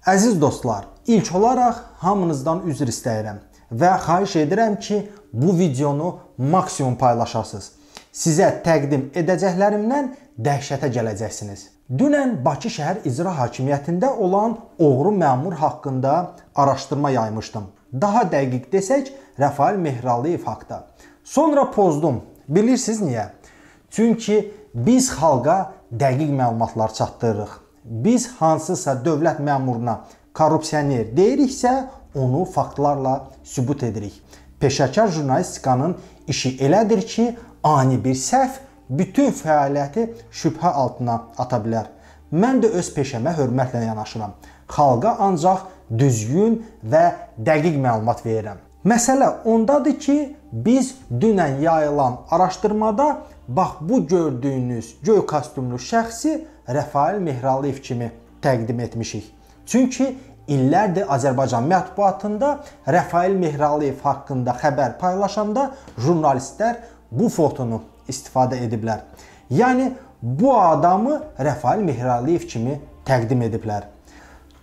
Əziz dostlar, ilk olaraq hamınızdan üzr istəyirəm və xahiş edirəm ki, bu videonu maksimum paylaşasınız. Sizə təqdim edəcəklərimdən dəhşətə gələcəksiniz. Dünən Bakı şəhər icra hakimiyyətində olan oğru məmur haqqında araşdırma yaymışdım. Daha dəqiq desək, Rəfail Mehralıyev haqda. Sonra pozdum. Bilirsiniz niyə? Çünki biz xalqa dəqiq məlumatlar çatdırırıq. Biz hansısa dövlət məmuruna korrupsioner deyiriksə, onu faktlarla sübut edirik. Peşəkar jurnalistikanın işi elədir ki, ani bir səhv bütün fəaliyyəti şübhə altına ata bilər. Mən də öz peşəmə hörmətlə yanaşıram. Xalqa ancaq düzgün və dəqiq məlumat verirəm. Məsələ ondadır ki, biz dünən yayılan araşdırmada bax bu gördüyünüz göy kostyumlu şəxsi Rəfail Mehralıyev kimi təqdim etmişik. Çünki illərdir Azərbaycan mətbuatında Rəfail Mehralıyev haqqında xəbər paylaşanda jurnalistlər bu fotonu istifadə ediblər. Yəni bu adamı Rəfail Mehralıyev kimi təqdim ediblər.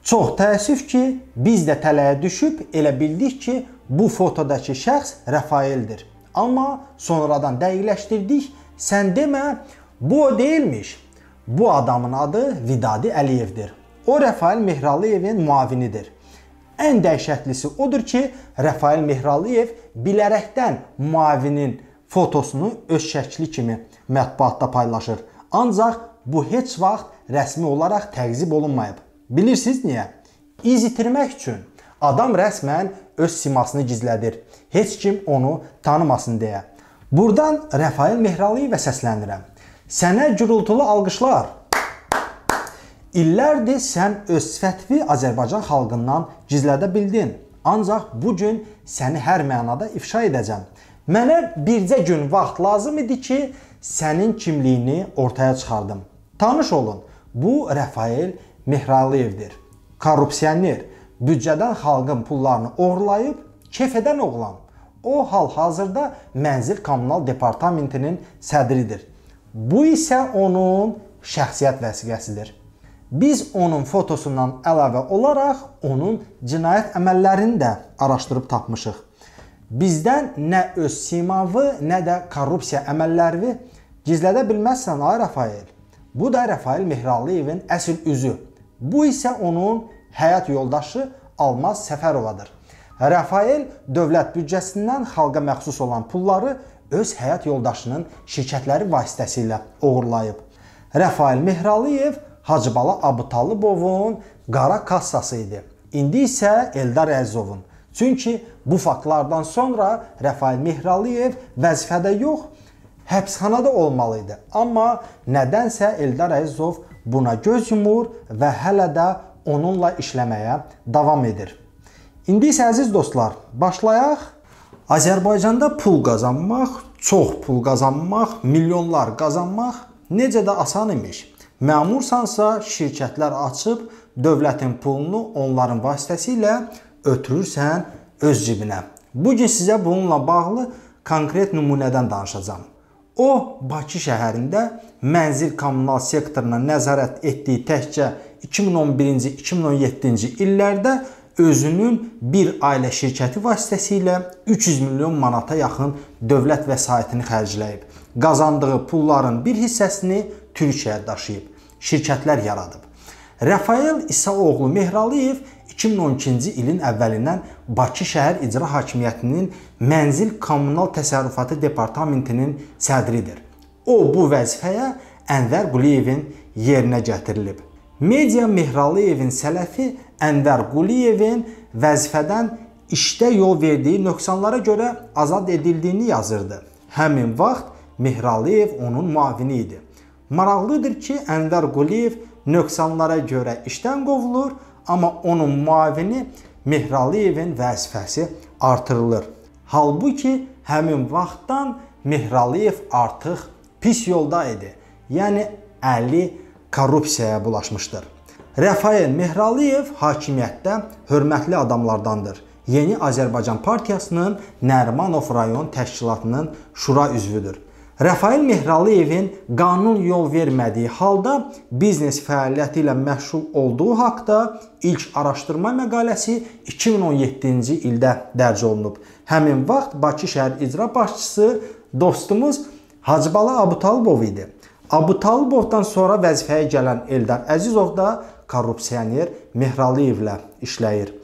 Çox təəssüf ki, biz də tələyə düşüb elə bildik ki, bu fotodakı şəxs Rəfaildir. Amma sonradan dəqiqləşdirdik, sən demə, bu o deyilmiş. Bu adamın adı Vidadi Əliyevdir. O Rəfail Mehralıyevin müavinidir. Ən dəhşətlisi odur ki, Rəfail Mehralıyev bilərəkdən müavinin fotosunu öz şəkli kimi mətbuatda paylaşır. Ancaq bu heç vaxt rəsmi olaraq təqzib olunmayıb. Bilirsiniz niyə? İz itirmək üçün. Adam rəsmən öz simasını gizlədir. Heç kim onu tanımasın deyə. Buradan Rəfail Mehralıyevə səslənirəm. Sənə gürültülü alqışlar. İllərdir sən öz sifətini Azərbaycan xalqından gizlədə bildin. Ancaq bugün səni hər mənada ifşa edəcəm. Mənə bircə gün vaxt lazım idi ki, sənin kimliyini ortaya çıxardım. Tanış olun, bu Rəfail Mehralıyevdir. Korrupsioner, büdcədən xalqın pullarını oğurlayıb, kef edən oğlan. O hal-hazırda Mənzil Kommunal Departamentinin sədridir. Bu isə onun şəxsiyyət vəsiqəsidir. Biz onun fotosundan əlavə olaraq onun cinayət əməllərini də araşdırıb tapmışıq. Bizdən nə öz simavi, nə də korrupsiya əməllərini gizlədə bilməzsən, ay Rəfail. Bu da Rəfail Mehralıyevin əsl üzü. Bu isə onun həyat yoldaşı Almaz Səfərovadır. Rəfail dövlət büdcəsindən xalqa məxsus olan pulları öz həyat yoldaşının şirkətləri vasitəsilə uğurlayıb. Rəfail Mehralıyev Hacıbala Abutalıbovun qara kassası idi. İndi isə Eldar Əzizovun. Çünki bu faktlardan sonra Rəfail Mehralıyev vəzifədə yox, həbsxanada olmalı idi. Amma nədənsə Eldar Əzizov buna göz yumur və hələ də onunla işləməyə davam edir. İndi isə əziz dostlar, başlayaq. Azərbaycanda pul qazanmaq, çox pul qazanmaq, milyonlar qazanmaq necə də asan imiş. Məmursansa şirkətlər açıb dövlətin pulunu onların vasitəsilə ötürürsən öz cibinə. Bugün sizə bununla bağlı konkret nümunədən danışacağım. O, Bakı şəhərində mənzil kommunal sektoruna nəzarət etdiyi təkcə 2011-ci, 2017-ci illərdə özünün bir ailə şirkəti vasitəsilə 300 milyon manata yaxın dövlət vəsaitini xərcləyib. Qazandığı pulların bir hissəsini Türkiyəyə daşıyıb, şirkətlər yaradıb. Rəfail İsaoğlu Mehralıyev 2012-ci ilin əvvəlindən Bakı şəhər icra hakimiyyətinin Mənzil Kommunal Təsərrüfatı Departamentinin sədridir. O, bu vəzifəyə Ənvər Quliyevin yerinə gətirilib. Media Mehralıyev sələfi Ənvər Quliyevin vəzifədən işdə yol verdiyi nöqsanlara görə azad edildiyini yazırdı. Həmin vaxt Mehralıyev onun müavini idi. Maraqlıdır ki, Ənvər Quliyev nöqsanlara görə işdən qovulur, amma onun müavini Mehralıyevin vəzifəsi artırılır. Halbuki həmin vaxtdan Mehralıyev artıq pis yolda idi. Yəni əli korrupsiyaya bulaşmışdır. Rəfail Mehralıyev hakimiyyətdə hörmətli adamlardandır. Yeni Azərbaycan Partiyasının Nərimanov rayon təşkilatının şura üzvüdür. Rəfail Mehralıyevin qanun yol vermədiyi halda biznes fəaliyyəti ilə məşğul olduğu haqda ilk araşdırma məqaləsi 2017-ci ildə dərc olunub. Həmin vaxt Bakı şəhər icra başçısı dostumuz Hacıbala Abutalıbov idi. Abutalıbovdan sonra vəzifəyə gələn Eldar Əzizov da korrupsioner Mehralıyevlə işləyir.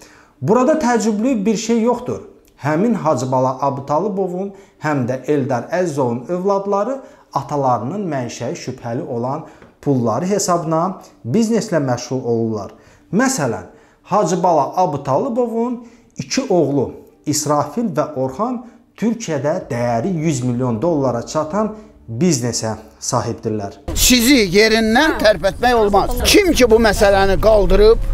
Burada təəccüblü bir şey yoxdur. Həmin Hacıbala Abutalıbovun həm də Eldar Əzizovun övladları atalarının mənşəyi şübhəli olan pulları hesabına bizneslə məşğul olurlar. Məsələn, Hacıbala Abutalıbovun 2 oğlu İsrafil və Orxan Türkiyədə dəyəri 100 milyon dollara çatan biznesə sahibdirlər. Sizi yerindən tərpətmək olmaz. Kim ki bu məsələni qaldırıb,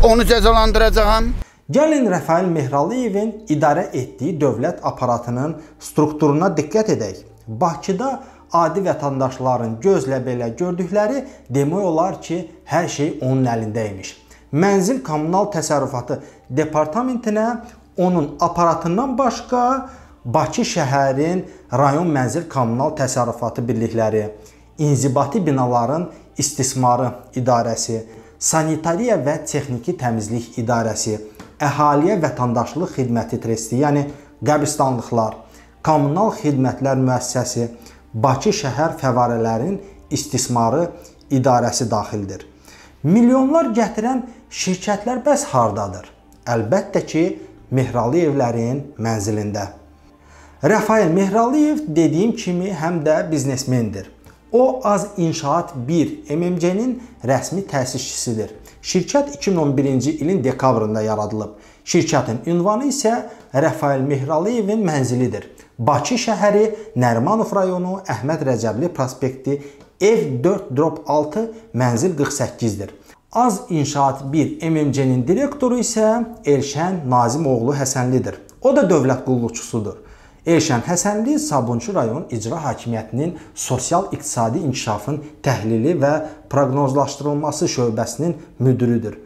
onu cəzalandıracağam. Gəlin Rəfail Mehralıyevin idarə etdiyi dövlət aparatının strukturuna diqqət edək. Bakıda adi vətəndaşların gözlə belə gördükləri demək olar ki, hər şey onun əlindəymiş. Mənzil Kommunal Təsərrüfatı Departamentinə onun aparatından başqa Bakı şəhərin rayon mənzil kommunal təsərrüfatı birlikləri, inzibati binaların istismarı idarəsi, sanitariya və texniki təmizlik idarəsi, əhaliyə vətəndaşlıq xidməti tresti, yəni qəbristanlıqlar, kommunal xidmətlər müəssisəsi, Bakı şəhər fəvarələrin istismarı idarəsi daxildir. Milyonlar gətirən şirkətlər bəs hardadır? Əlbəttə ki, Mehralıyevlərin mənzilində. Rəfail Mehraliyev dediyim kimi həm də biznesmendir. O Az İnşaat 1 MMC-nin rəsmi təsisçisidir. Şirkət 2011-ci ilin dekabrında yaradılıb. Şirkətin ünvanı isə Rəfail Mehralıyevin mənzilidir. Bakı şəhəri, Nərimanov rayonu, Əhməd Rəcəbli prospekti, ev 4/6, mənzil 48-dir. Az İnşaat 1 MMC-nin direktoru isə Elşən Nazimoğlu Həsənlidir. O da dövlət qulluqçusudur. Elşən Həsənli Sabunçu rayon icra hakimiyyətinin sosial-iqtisadi inkişafın təhlili və proqnozlaşdırılması şöbəsinin müdürüdür.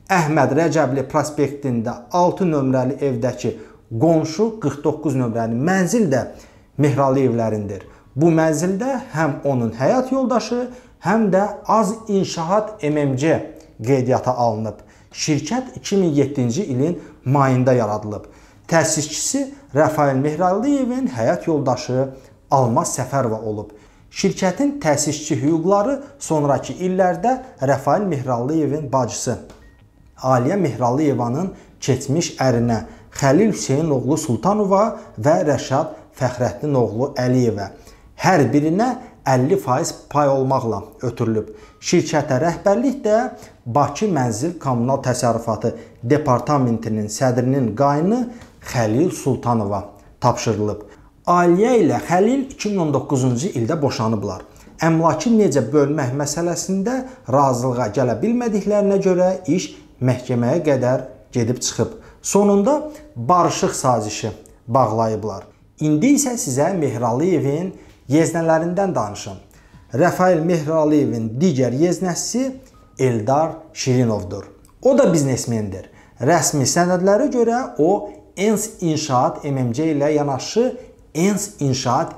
Əhməd Rəcəbli prospektində 6 nömrəli evdəki qonşu 49 nömrəli mənzil də Mehralıyevlərindir. Bu mənzildə həm onun həyat yoldaşı, həm də Az İnşaat MMC qeydiyyata alınıb. Şirkət 2007-ci ilin mayında yaradılıb. Təsisçisi Rəfail Mehralıyevin həyat yoldaşı Almaz Səfərova olub. Şirkətin təsisçi hüquqları sonraki illərdə Rəfail Mehralıyevin bacısı Aliyə Mehralıyevanın keçmiş ərinə Xəlil Hüseynoğlu Sultanova və Rəşad Fəxrəddinoğlu Əliyevə hər birinə 50% pay olmaqla ötürülüb. Şirkətə rəhbərlik də Bakı Mənzil Kommunal Təsərrüfatı Departamentinin sədrinin qayını Xəlil Sultanova tapşırılıb. Aliyə ilə Xəlil 2019-cu ildə boşanıblar. Əmlakı necə bölmək məsələsində razılığa gələ bilmədiklərinə görə iş məhkəməyə qədər gedib çıxıb. Sonunda barışıq sazişi bağlayıblar. İndi isə sizə Mehralıyevin yeznələrindən danışım. Rəfail Mehralıyevin digər yeznəsi Eldar Şirinovdur. O da biznesmendir. Rəsmi sənədlərə görə o ENS İnşaat MMC ilə yanaşı ENS İnşaat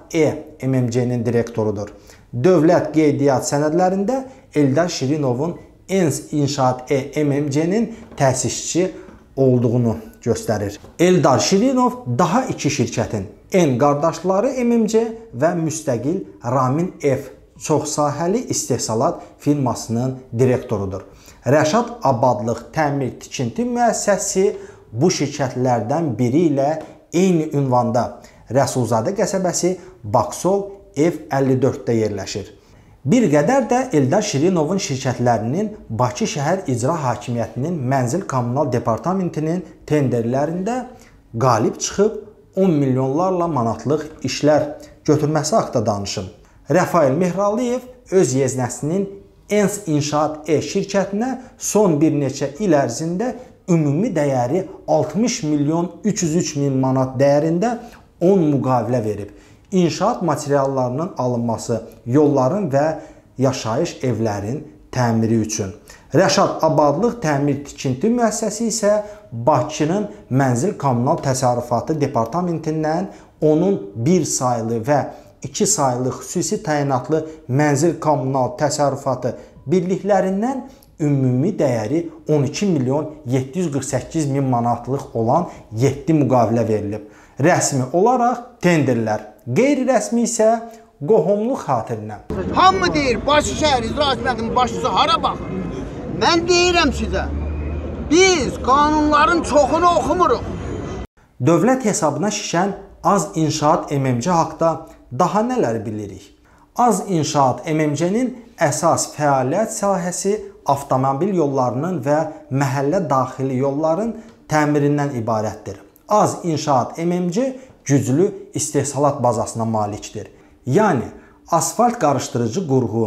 MMC-nin direktorudur. Dövlət qeydiyyat sənədlərində Eldar Şirinovun ENS İnşaat MMC-nin təsisçi olduğunu göstərir. Eldar Şirinov daha 2 şirkətin N qardaşları MMC və müstəqil Ramin F çoxsahəli istehsalat firmasının direktorudur. Rəşad Abadlıq Təmir Tikinti müəssisəsi bu şirkətlərdən biri ilə eyni ünvanda Rəsulzadə qəsəbəsi Baksol F54-də yerləşir. Bir qədər də Eldar Şirinovun şirkətlərinin Bakı şəhər icra hakimiyyətinin Mənzil Kommunal Departamentinin tenderlərində qalib çıxıb 10 milyonlarla manatlıq işlər götürməsi haqda danışım. Rəfail Mehraliyev öz yeznəsinin ENS İnşaat şirkətinə son bir neçə il ərzində ümumi dəyəri 60 milyon 303 min manat dəyərində 10 müqavilə verib. İnşaat materiallarının alınması, yolların və yaşayış evlərin təmiri üçün. Rəşad Abadlıq Təmir Tikinti müəssisəsi isə Bakının Mənzil Kommunal Təsərrüfatı Departamentindən onun bir saylı və 2 saylı xüsusi təyinatlı mənzil kommunal təsərrüfatı birliklərindən ümumi dəyəri 12 milyon 748 min manatlıq olan 7 müqavilə verilib. Rəsmi olaraq tenderlər, qeyri-rəsmi isə qohumluq xatirinə. Hamı deyir, Bakı şəhər icra hakimiyyətinin başçısı hara baxır? Mən deyirəm sizə, biz qanunların çoxunu oxumuruq. Dövlət hesabına şişən Az İnşaat MMC haqda daha nələr bilirik? Az İnşaat MMC-nin əsas fəaliyyət sahəsi avtomobil yollarının və məhəllə daxili yolların təmirindən ibarətdir. Az İnşaat MMC güclü istehsalat bazasına malikdir. Yəni, asfalt qarışdırıcı qurğu,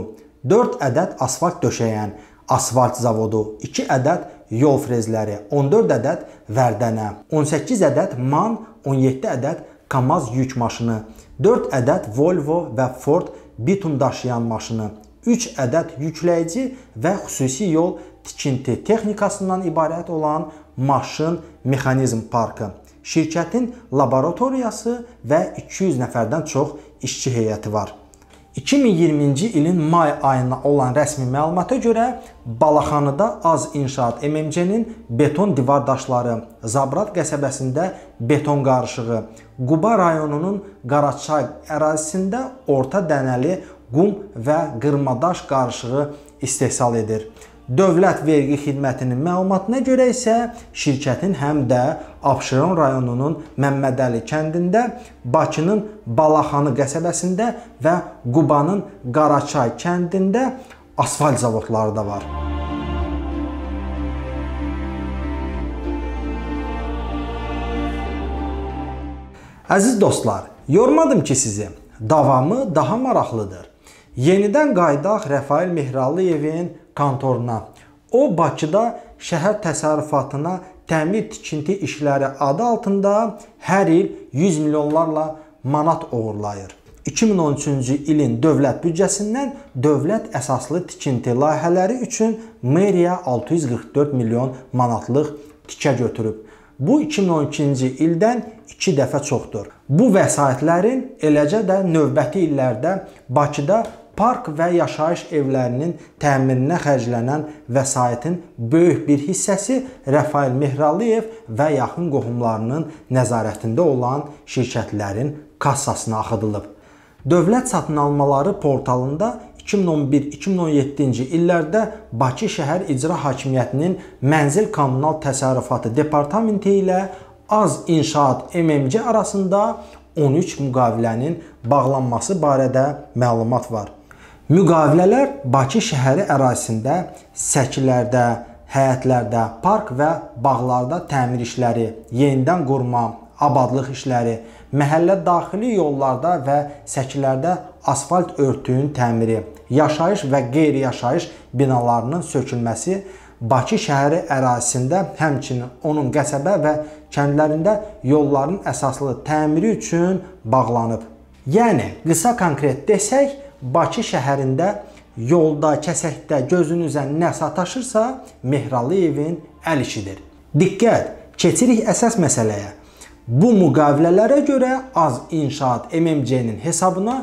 4 ədəd asfalt döşəyən asfalt zavodu, 2 ədəd yol frezləri, 14 ədəd vərdənə, 18 ədəd MAN, 17 ədəd KAMAZ yük maşını, 4 ədəd Volvo və Ford bitum daşıyan maşını, 3 ədəd yükləyici və xüsusi yol tikinti texnikasından ibarət olan maşın mexanizm parkı, şirkətin laboratoriyası və 200 nəfərdən çox işçi heyəti var. 2020-ci ilin may ayına olan rəsmi məlumata görə Balaxanıda Az İnşaat MMC-nin beton divar daşları, Zabrat qəsəbəsində beton qarışığı, Quba rayonunun Qaraçay ərazisində orta dənəli qum və qırmadaş qarışığı istehsal edir. Dövlət vergi xidmətinin məlumatına görə isə şirkətin həm də Abşeron rayonunun Məmmədəli kəndində, Bakının Balaxanı qəsəbəsində və Qubanın Qaraçay kəndində asfalt zavodları da var. Əziz dostlar, yormadım ki sizi. Davamı daha maraqlıdır. Yenidən qaydaq Rəfail Mehralıyevin kontoruna. O, Bakıda şəhər təsərrüfatına təmir tikinti işləri adı altında hər il 100 milyonlarla manat uğurlayır. 2013-cü ilin dövlət büdcəsindən dövlət əsaslı tikinti layihələri üçün meriya 644 milyon manatlıq tikə götürüb. Bu 2012-ci ildən 2 dəfə çoxdur. Bu vəsaitlərin eləcə də növbəti illərdə Bakıda park və yaşayış evlərinin təmirinə xərclənən vəsaitin böyük bir hissəsi Rəfail Mehralıyev və yaxın qohumlarının nəzarətində olan şirkətlərin kassasına axıdılıb. Dövlət satın almaları portalında 2011-2017-ci illərdə Bakı şəhər icra hakimiyyətinin Mənzil Kommunal Təsərrüfatı departamenti ilə Az İnşaat MMC arasında 13 müqavilənin bağlanması barədə məlumat var. Müqavilələr Bakı şəhəri ərazisində səkilərdə, həyətlərdə, park və bağlarda təmir işləri, yenidən qurma, abadlıq işləri, məhəllə daxili yollarda və səkilərdə asfalt örtüyün təmiri, yaşayış və qeyri-yaşayış binalarının sökülməsi Bakı şəhəri ərazisində, həmçinin onun qəsəbə və kəndlərində yolların əsaslı təmiri üçün bağlanıb. Yəni, qısa konkret desək, Bakı şəhərində yolda, kəsəkdə gözünüzə nə sataşırsa, Mehralıyevin əl işidir. Diqqət, keçirik əsas məsələyə. Bu müqavilələrə görə Az İnşaat MMC-nin hesabına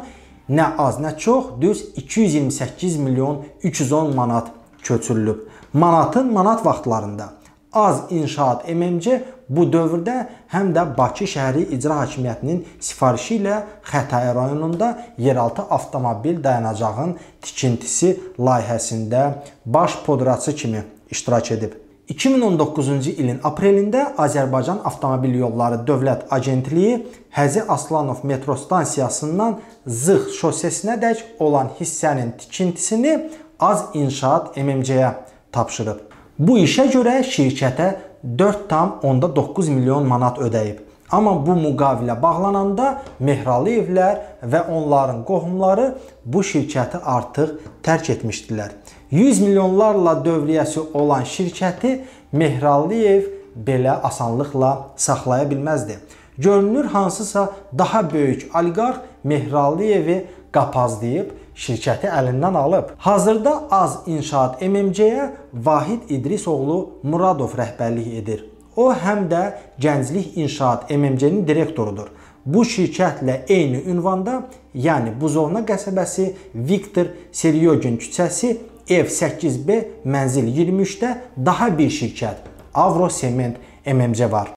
nə az, nə çox, düz 228 milyon 310 manat köçürülüb. Manatın manat vaxtlarında Az İnşaat MMC bu dövrdə həm də Bakı şəhəri icra hakimiyyətinin sifarişi ilə Xətai rayonunda yeraltı avtomobil dayanacağın tikintisi layihəsində baş podraçı kimi iştirak edib. 2019-cu ilin aprelində Azərbaycan Avtomobil Yolları Dövlət Agentliyi Həzi Aslanov metro stansiyasından Zıx şosesinədək olan hissənin tikintisini Az İnşaat MMC-yə tapşırıb. Bu işə görə şirkətə 4,9 milyon manat ödəyib. Amma bu müqavilə bağlananda Mehralıyevlər və onların qohumları bu şirkəti artıq tərk etmişdilər. 100 milyonlarla dövriyyəsi olan şirkəti Mehralıyev belə asanlıqla saxlaya bilməzdi. Görünür, hansısa daha böyük oliqarx Mehralıyevi qapazlayıb şirkəti əlindən alıb. Hazırda Az İnşaat MMC-yə Vahid İdrisoğlu Muradov rəhbərlik edir. O, həm də Gənclik İnşaat MMC-nin direktorudur. bu şirkətlə eyni ünvanda, yəni Buzovna qəsəbəsi, Viktor Seryogin küçəsi, ev 8B, mənzil 23-də daha bir şirkət Avro Sement MMC var.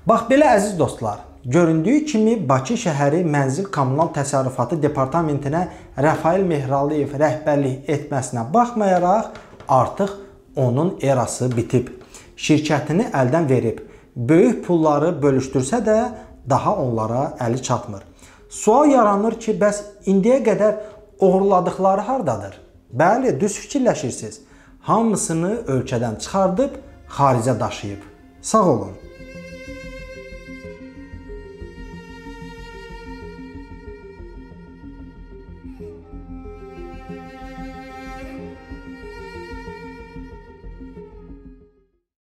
Bax belə əziz dostlar, göründüyü kimi Bakı şəhəri Mənzil Kommunal Təsərrüfatı Departamentinə Rəfail Mehralıyev rəhbərlik etməsinə baxmayaraq, artıq onun erası bitib. Şirkətini əldən verib. Böyük pulları bölüşdürsə də daha onlara əli çatmır. Sual yaranır ki, bəs indiyə qədər oğurladıqları hardadır? Bəli, düz fikirləşirsiniz. Hamısını ölkədən çıxardıb, xaricə daşıyıb. Sağ olun.